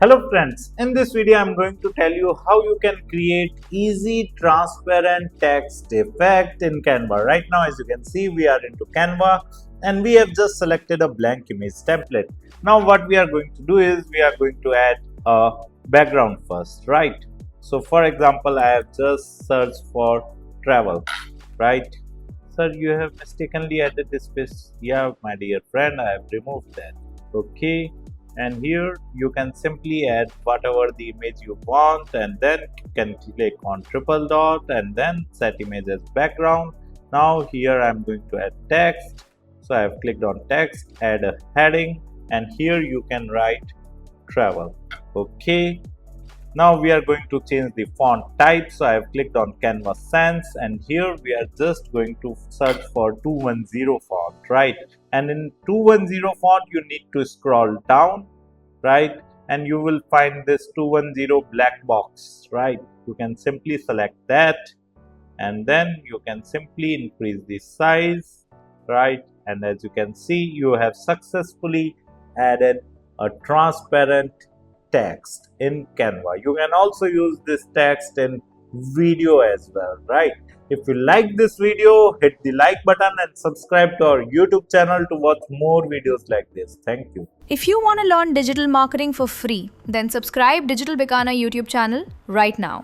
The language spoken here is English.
Hello friends, in this video I'm going to tell you how you can create easy transparent text effect in Canva. Right now as you can see we are into Canva and we have just selected a blank image template. Now what we are going to do is we are going to add a background first, right? So for example I have just searched for travel, right? Sir, you have mistakenly added this space. Yeah, my dear friend, I have removed that. Okay, and here you can simply add whatever the image you want, and then you can click on triple dot and then set image as background. Now here I am going to add text. So I have clicked on text, add a heading, and here you can write travel. Okay, now we are going to change the font type. So I have clicked on Canva Sans and here we are just going to search for 210 font, right? And in 210 font you need to scroll down, right? And you will find this 210 black box, right? You can simply select that and then you can simply increase the size, right? And as you can see, you have successfully added a transparent text in Canva. You can also use this text in video as well, right? If you like this video, hit the like button and subscribe to our YouTube channel to watch more videos like this. Thank you. If you want to learn digital marketing for free, then subscribe Digital Bikana YouTube channel right now.